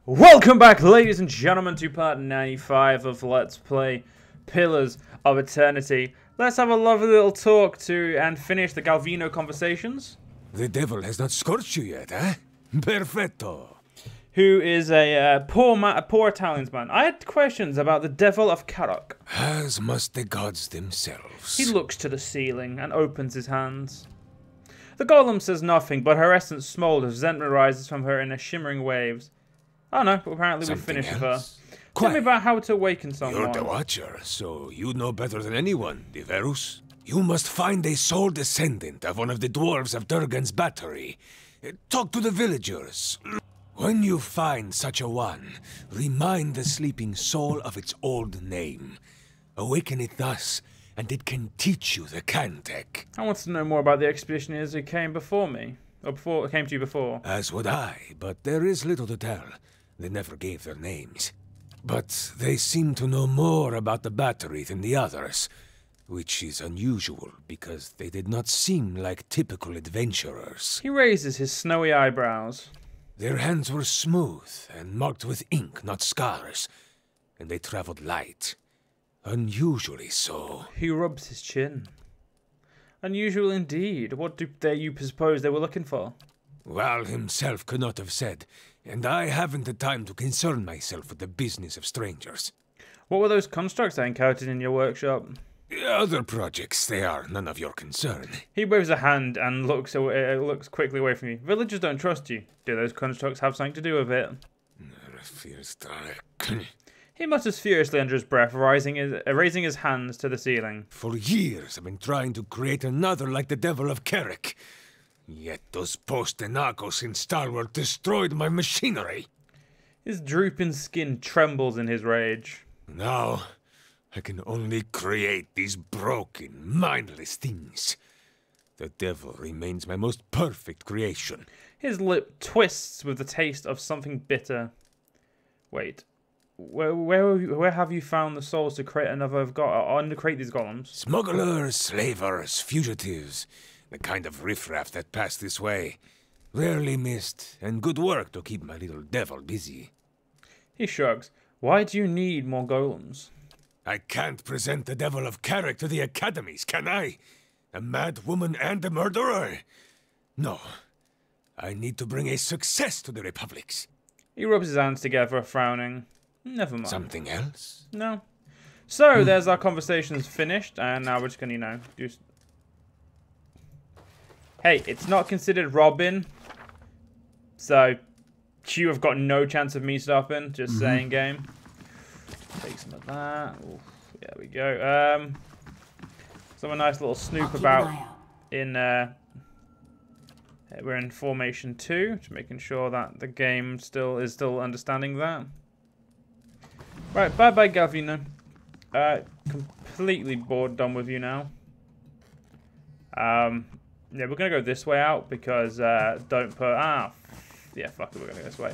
Welcome back, ladies and gentlemen, to part 95 of Let's Play Pillars of Eternity. Let's have a lovely little talk to and finish the Gilvano conversations. The devil has not scorched you yet, eh? Perfetto. Who is a poor Italian man. I had questions about the devil of Carrock. As must the gods themselves. He looks to the ceiling and opens his hands. The golem says nothing, but her essence smolders. Resentment rises from her in shimmering waves. Oh no, apparently we finished with her. Tell me about how to awaken someone. You're the Watcher, so you know better than anyone, Diverus. You must find a sole descendant of one of the dwarves of Durgan's battery. Talk to the villagers. When you find such a one, remind the sleeping soul of its old name. Awaken it thus, and it can teach you the Cantek. I want to know more about the expeditioners who came before me. Or came to you before. As would I, but there is little to tell. They never gave their names. But they seem to know more about the battery than the others, which is unusual because they did not seem like typical adventurers. He raises his snowy eyebrows. Their hands were smooth and marked with ink, not scars, and they traveled light. Unusually so. He rubs his chin. Unusual indeed. What do you suppose they were looking for? Val himself could not have said, and I haven't the time to concern myself with the business of strangers. What were those constructs I encountered in your workshop? Other projects, they are none of your concern. He waves a hand and looks quickly away from you. Villagers don't trust you. Do those constructs have something to do with it? He mutters furiously under his breath, raising his hands to the ceiling. For years I've been trying to create another like the devil of Carrick. Yet those post-Enagos in Stalwart destroyed my machinery. His drooping skin trembles in his rage. Now, I can only create these broken, mindless things. The devil remains my most perfect creation. His lip twists with the taste of something bitter. Wait. Where have you found the souls to create create these golems? Smugglers, slavers, fugitives, the kind of riffraff that pass this way. Rarely missed, and good work to keep my little devil busy. He shrugs. Why do you need more golems? I can't present the devil of Carrick to the academies, can I? A mad woman and a murderer? No. I need to bring a success to the republics. He rubs his hands together, frowning. Never mind. Something else? No. So, there's our conversations finished, and now we're just gonna, just... Hey, it's not considered robbing, so you have got no chance of me stopping, just saying, game. Take some of that. Oof, there we go. So a nice little snoop about in, we're in formation 2, just making sure that the game is still understanding that. Right, bye-bye, Gilvano. Completely done with you now. Yeah, we're gonna go this way out because don't put yeah, fuck it, we're gonna go this way.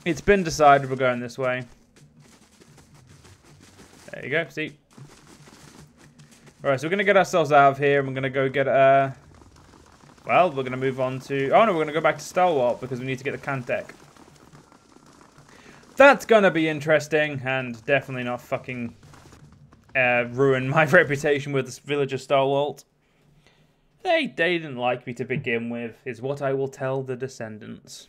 It's been decided we're going this way. There you go, see. Alright, so we're gonna get ourselves out of here and we're gonna go get well, we're gonna move on to we're gonna go back to Stalwart because we need to get the Cantek. That's gonna be interesting and definitely not fucking ruin my reputation with this village of Stalwart. They didn't like me to begin with, is what I will tell the descendants.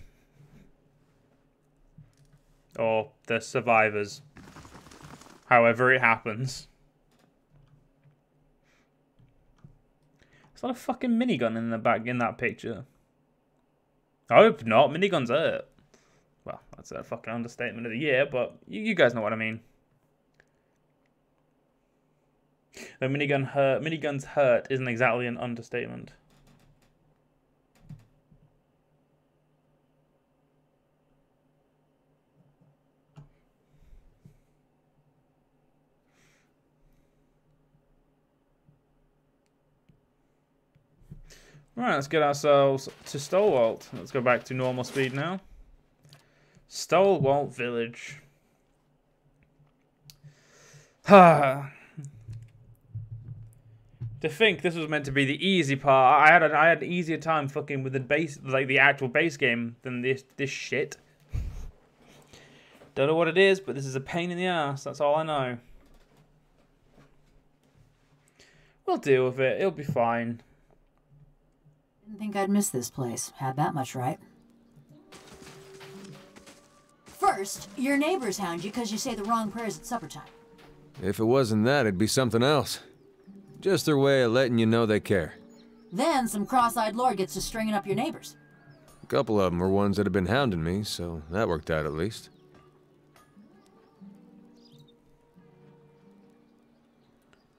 Or the survivors. However it happens. There's not a fucking minigun in the back in that picture. I hope not. Miniguns hurt. Well, that's a fucking understatement of the year, but you guys know what I mean. The miniguns hurt isn't exactly an understatement. Right, let's get ourselves to Stalwart. Let's go back to normal speed now. Stalwart Village. Ha. To think this was meant to be the easy part. I had an easier time fucking with the base, like the actual base game, than this shit. Don't know what it is, but this is a pain in the ass. That's all I know. We'll deal with it. It'll be fine. Didn't think I'd miss this place. Had that much right. First, your neighbors hound you because you say the wrong prayers at supper time. If it wasn't that, it'd be something else. Just their way of letting you know they care. Then some cross-eyed lord gets to stringing up your neighbors. A couple of them were ones that had been hounding me, so that worked out at least.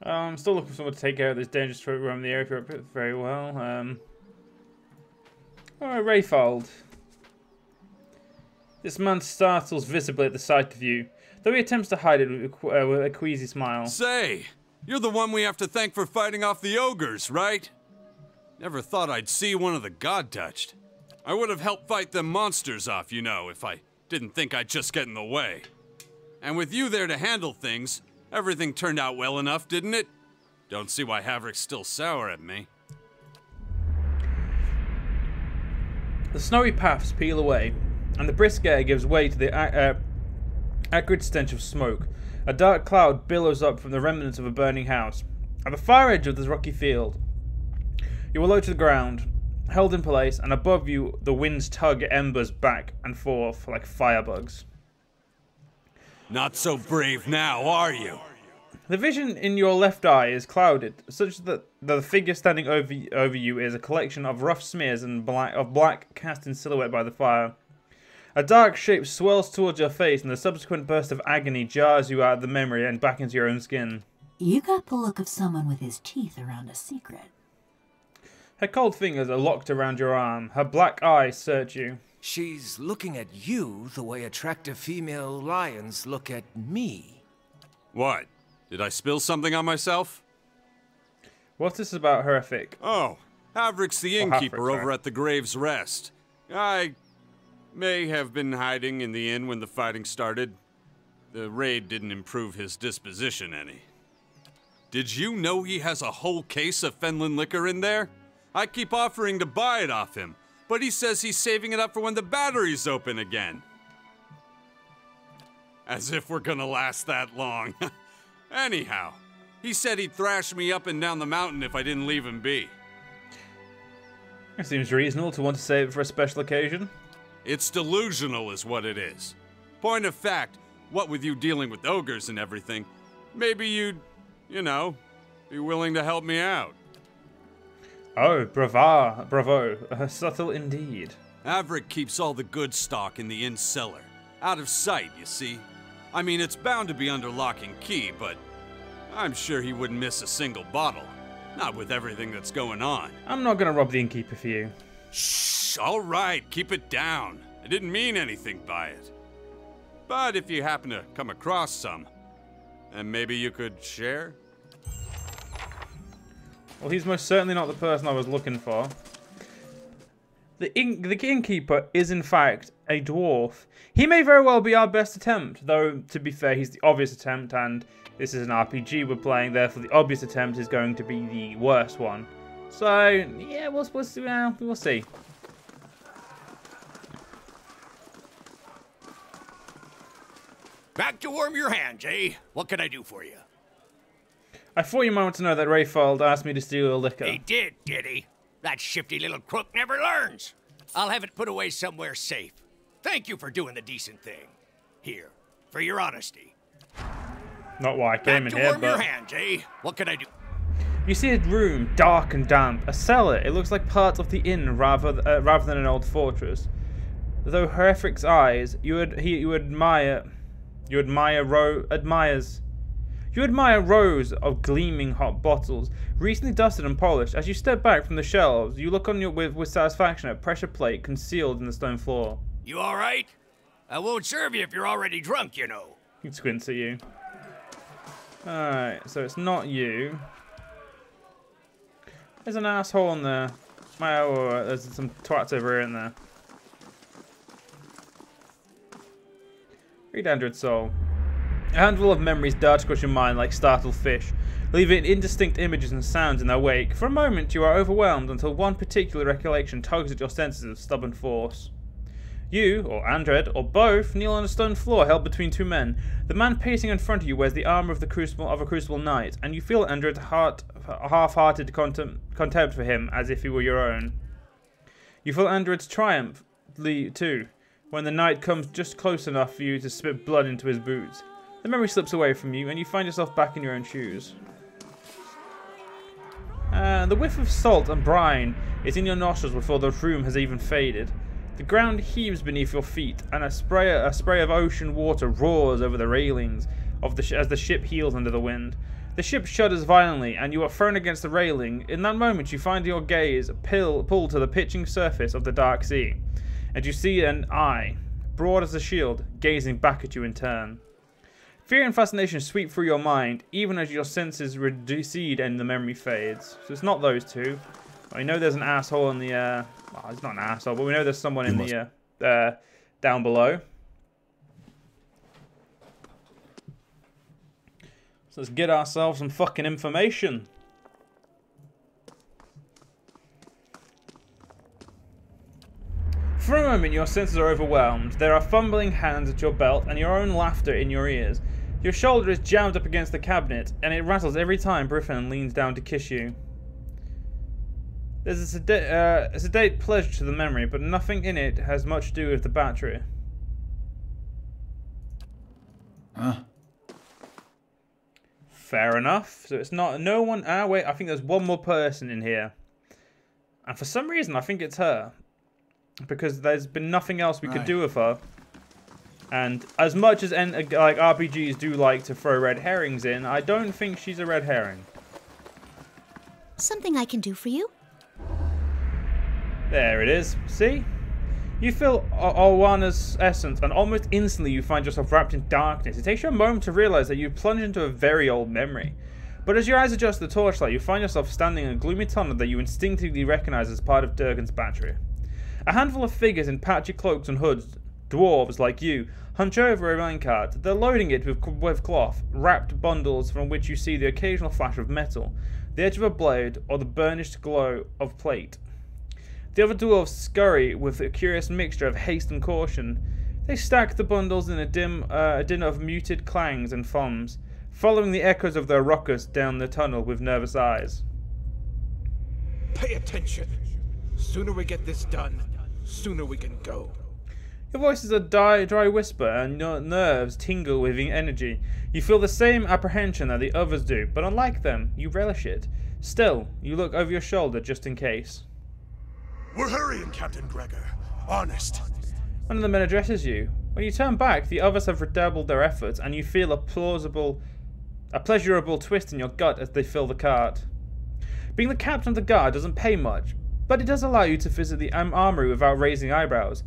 I'm still looking for someone to take care of this dangerous threat around the area very well. Alright, Rayfold. This man startles visibly at the sight of you, though he attempts to hide it with a queasy smile. Say, you're the one we have to thank for fighting off the ogres, right? Never thought I'd see one of the God-touched. I would have helped fight them monsters off, you know, if I didn't think I'd just get in the way. And with you there to handle things, everything turned out well enough, didn't it? Don't see why Havrick's still sour at me. The snowy paths peel away, and the brisk air gives way to the acrid stench of smoke. A dark cloud billows up from the remnants of a burning house. At the far edge of this rocky field, you are low to the ground, held in place, and above you the winds tug embers back and forth like firebugs. Not so brave now, are you? The vision in your left eye is clouded, such that the figure standing over you is a collection of rough smears of black cast in silhouette by the fire. A dark shape swirls towards your face, and the subsequent burst of agony jars you out of the memory and back into your own skin. You got the look of someone with his teeth around a secret. Her cold fingers are locked around your arm. Her black eyes search you. She's looking at you the way attractive female lions look at me. What? Did I spill something on myself? What's this about horrific? Oh, Havrick's the innkeeper over at the Grave's Rest. I may have been hiding in the inn when the fighting started. The raid didn't improve his disposition any. Did you know he has a whole case of Fenlin liquor in there? I keep offering to buy it off him, but he says he's saving it up for when the battery's open again. As if we're gonna last that long. Anyhow, he said he'd thrash me up and down the mountain if I didn't leave him be. It seems reasonable to want to save it for a special occasion. It's delusional is what it is. Point of fact, what with you dealing with ogres and everything, maybe you'd, you know, be willing to help me out. Oh, bravo. Subtle indeed. Havrick keeps all the good stock in the inn cellar. Out of sight, you see. I mean, it's bound to be under lock and key, but I'm sure he wouldn't miss a single bottle. Not with everything that's going on. I'm not going to rob the innkeeper for you. Shh, all right, keep it down. I didn't mean anything by it. But if you happen to come across some, then maybe you could share? Well, he's most certainly not the person I was looking for. The innkeeper is, in fact, a dwarf. He may very well be our best attempt, though, to be fair, he's the obvious attempt, and this is an RPG we're playing, therefore the obvious attempt is going to be the worst one. So, yeah, we'll see. Back to warm your hands, eh? What can I do for you? I thought you might want to know that Rayfold asked me to steal your liquor. He did he? That shifty little crook never learns. I'll have it put away somewhere safe. Thank you for doing the decent thing. Here, for your honesty. Not why I came in here, warm your hands, eh? What can I do? You see a room, dark and damp. A cellar. It looks like part of the inn rather than an old fortress. Though Herefrick's eyes, you admire rows of gleaming hot bottles, recently dusted and polished. As you step back from the shelves, you look on with satisfaction at a pressure plate concealed in the stone floor. You all right? I won't serve you if you're already drunk, you know. He squints at you. Alright, so it's not you. There's an asshole in there. There's some twats over here in there. Read Android's soul. A handful of memories dart across your mind like startled fish, leaving indistinct images and sounds in their wake. For a moment you are overwhelmed until one particular recollection tugs at your senses with stubborn force. You, or Andred, or both, kneel on a stone floor held between two men. The man pacing in front of you wears the armor of a Crucible Knight, and you feel Andred's half-hearted contempt for him as if he were your own. You feel Andred's triumph, too, when the knight comes just close enough for you to spit blood into his boots. The memory slips away from you, and you find yourself back in your own shoes. The whiff of salt and brine is in your nostrils before the room has even faded. The ground heaves beneath your feet, and a spray of ocean water roars over the railings as the ship heels under the wind. The ship shudders violently, and you are thrown against the railing. In that moment, you find your gaze pulled to the pitching surface of the dark sea, and you see an eye, broad as a shield, gazing back at you in turn. Fear and fascination sweep through your mind, even as your senses recede and the memory fades. So it's not those two. I know there's an asshole in the, well, it's not an asshole, but we know there's someone in the, down below. So let's get ourselves some fucking information. For a moment, your senses are overwhelmed. There are fumbling hands at your belt and your own laughter in your ears. Your shoulder is jammed up against the cabinet, and it rattles every time Griffin leans down to kiss you. There's a sedate pleasure to the memory, but nothing in it has much to do with the battery. Huh? Fair enough. So it's not... No one... Ah, wait. I think there's one more person in here. And for some reason, I think it's her. Because there's been nothing else we could do with her. And as much as like RPGs do like to throw red herrings in, I don't think she's a red herring. Something I can do for you? There it is. See? You feel Alwana's essence, and almost instantly you find yourself wrapped in darkness. It takes you a moment to realize that you've plunged into a very old memory. But as your eyes adjust to the torchlight, you find yourself standing in a gloomy tunnel that you instinctively recognize as part of Durgan's battery. A handful of figures in patchy cloaks and hoods, dwarves like you, hunch over a minecart. They're loading it with cloth, wrapped bundles from which you see the occasional flash of metal, the edge of a blade, or the burnished glow of plate. The other dwarves scurry with a curious mixture of haste and caution. They stack the bundles in a din of muted clangs and thums, following the echoes of their ruckus down the tunnel with nervous eyes. Pay attention. Sooner we get this done, sooner we can go. Your voice is a dry whisper, and your nerves tingle with energy. You feel the same apprehension that the others do, but unlike them, you relish it. Still, you look over your shoulder just in case. We're hurrying, Captain Gregor. Honest. One of the men addresses you. When you turn back, the others have redoubled their efforts, and you feel a pleasurable twist in your gut as they fill the cart. Being the captain of the guard doesn't pay much, but it does allow you to visit the armory without raising eyebrows.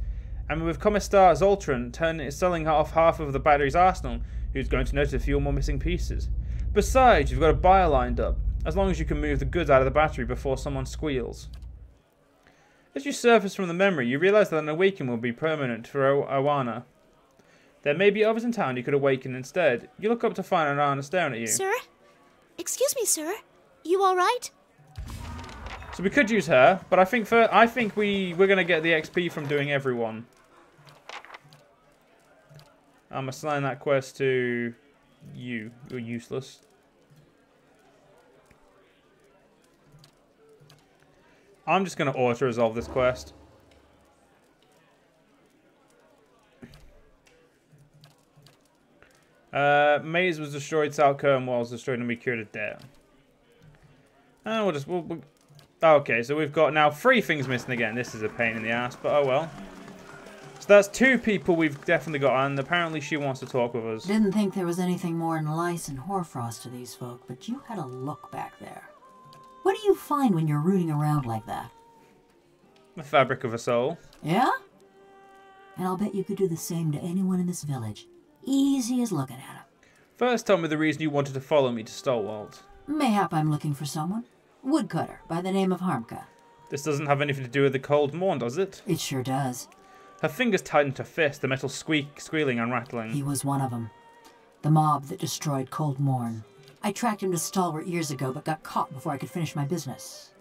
And with Commissar Zoltran selling off half of the battery's arsenal, who's going to notice a few more missing pieces. Besides, you've got a buyer lined up, as long as you can move the goods out of the battery before someone squeals. As you surface from the memory, you realize that an awakening will be permanent for Alwana. There may be others in town you could awaken instead. You look up to find Alwana staring at you. Sir? Excuse me, sir. You alright? So we could use her, but I think we're gonna get the XP from doing everyone. I'm assigning that quest to you. You're useless. I'm just going to auto-resolve this quest. Maze was destroyed, Salcombe was destroyed, and we cured a debt. And okay, so we've got now 3 things missing again. This is a pain in the ass, but oh well. So that's 2 people we've definitely got, and apparently she wants to talk with us. Didn't think there was anything more than lice and hoarfrost to these folk, but you had a look back there. What do you find when you're rooting around like that? The fabric of a soul. Yeah? And I'll bet you could do the same to anyone in this village. Easy as looking at him. First, tell me the reason you wanted to follow me to Stolwalt. Mayhap I'm looking for someone. Woodcutter, by the name of Harmka. This doesn't have anything to do with the Cold Morn, does it? It sure does. Her fingers tightened her fist, the metal squealing and rattling. He was one of them. The mob that destroyed Cold Morn. I tracked him to Stalwart years ago, but got caught before I could finish my business.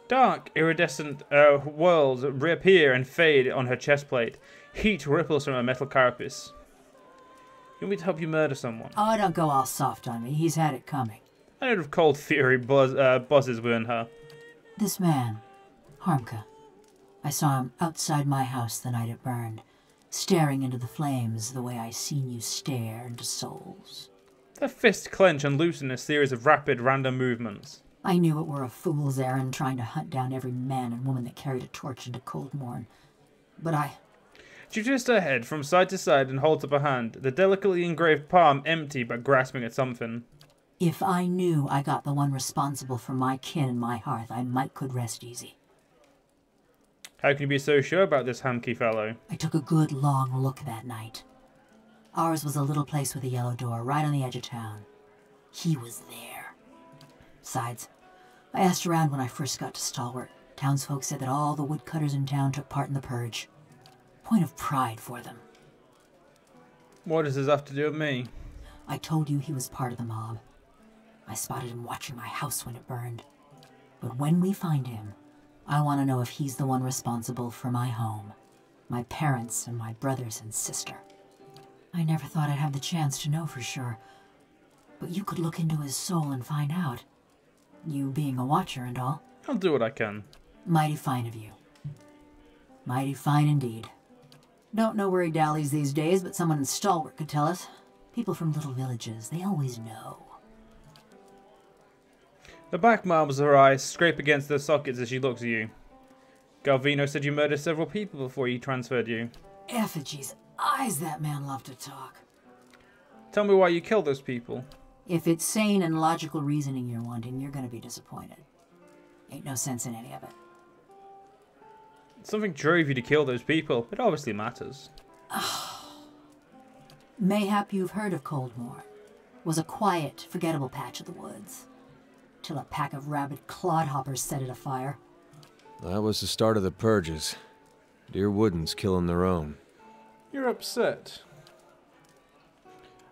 Dark, iridescent worlds reappear and fade on her chest plate. Heat ripples from her metal carapace. You want me to help you murder someone? Oh, don't go all soft on me. He's had it coming. A note of cold fury buzzes within her. This man, Harmka. I saw him outside my house the night it burned, staring into the flames the way I seen you stare into souls. Her fists clench and loosen in a series of rapid, random movements. I knew it were a fool's errand trying to hunt down every man and woman that carried a torch into Cold Morn. But She twists her head from side to side and holds up her hand, the delicately engraved palm empty but grasping at something. If I knew I got the one responsible for my kin and my hearth, I might could rest easy. How can you be so sure about this Hamkey fellow? I took a good long look that night. Ours was a little place with a yellow door right on the edge of town. He was there. Besides, I asked around when I first got to Stalwart. Townsfolk said that all the woodcutters in town took part in the purge. Point of pride for them. What does this have to do with me? I told you he was part of the mob. I spotted him watching my house when it burned. But when we find him, I want to know if he's the one responsible for my home, my parents, and my brothers and sister. I never thought I'd have the chance to know for sure. But you could look into his soul and find out. You being a watcher and all. I'll do what I can. Mighty fine of you. Mighty fine indeed. Don't know where he dallies these days, but someone in Stalwart could tell us. People from little villages, they always know. The back marbles of her eyes scrape against their sockets as she looks at you. Gilvano said you murdered several people before he transferred you. Effigy's eyes, that man loved to talk. Tell me why you killed those people. If it's sane and logical reasoning you're wanting, you're gonna be disappointed. Ain't no sense in any of it. Something drove you to kill those people. It obviously matters. Mayhap you've heard of Coldmore. Was a quiet, forgettable patch of the woods. Till a pack of rabid clodhoppers set it afire. That was the start of the purges. Dear Woodens killing their own. You're upset.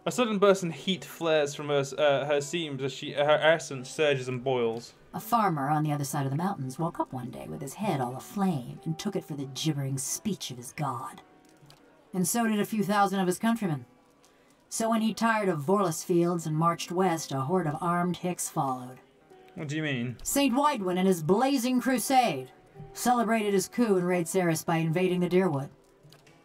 A sudden burst in heat flares from her seams as her essence surges and boils. A farmer on the other side of the mountains woke up one day with his head all aflame and took it for the gibbering speech of his god. And so did a few thousand of his countrymen. So when he tired of Vorlus fields and marched west, a horde of armed Hicks followed. What do you mean? St. Widwin and his blazing crusade celebrated his coup in Raid Saris by invading the Deerwood.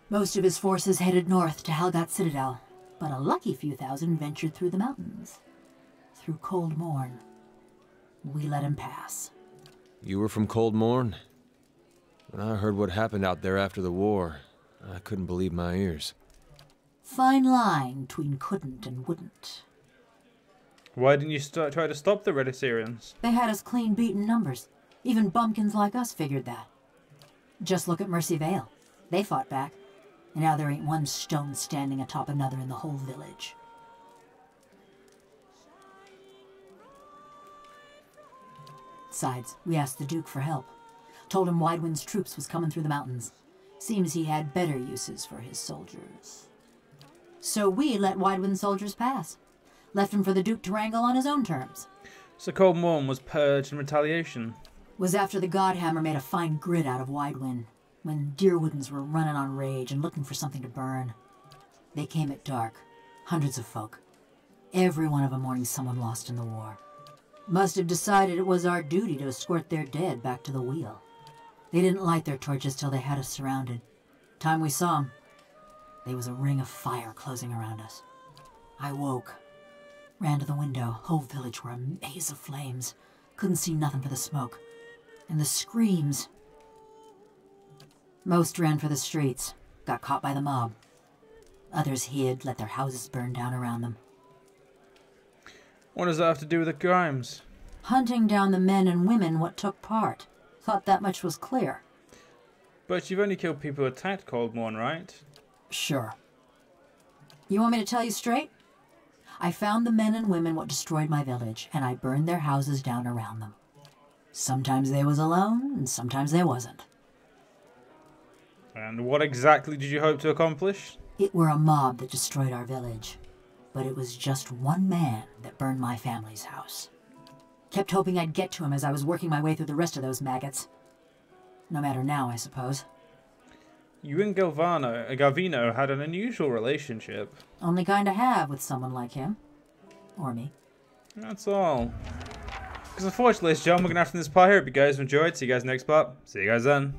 Most of his forces headed north to Halgot Citadel, but a lucky few thousand ventured through the mountains. Through Cold Morn. We let him pass. You were from Cold Morn? When I heard what happened out there after the war, I couldn't believe my ears. Fine line between couldn't and wouldn't. Why didn't you try to stop the Red Assyrians? They had us clean beaten numbers. Even bumpkins like us figured that. Just look at Mercy Vale. They fought back. And now there ain't one stone standing atop another in the whole village. Besides, we asked the Duke for help. Told him Widewind's troops was coming through the mountains. Seems he had better uses for his soldiers. So we let Widewind's soldiers pass. Left him for the Duke to wrangle on his own terms. So Cold Morn was purged in retaliation. Was after the Godhammer made a fine grid out of Widewind, when Deerwoodens were running on rage and looking for something to burn. They came at dark, hundreds of folk. Every one of them mourning someone lost in the war. Must have decided it was our duty to escort their dead back to the wheel. They didn't light their torches till they had us surrounded. Time we saw them, there was a ring of fire closing around us. I woke. Ran to the window. Whole village were a maze of flames. Couldn't see nothing for the smoke. And the screams. Most ran for the streets. Got caught by the mob. Others hid, let their houses burn down around them. What does that have to do with the crimes? Hunting down the men and women what took part. Thought that much was clear. But you've only killed people who attacked Cold Morn, right? Sure. You want me to tell you straight? I found the men and women what destroyed my village, and I burned their houses down around them. Sometimes they was alone, and sometimes they wasn't. And what exactly did you hope to accomplish? It were a mob that destroyed our village, but it was just one man that burned my family's house. Kept hoping I'd get to him as I was working my way through the rest of those maggots. No matter now, I suppose. You and Gilvano had an unusual relationship. Only kind to have with someone like him. Or me. That's all. Because unfortunately, it's John, we're going to have to end this part here. Hope you guys enjoyed. See you guys next part. See you guys then.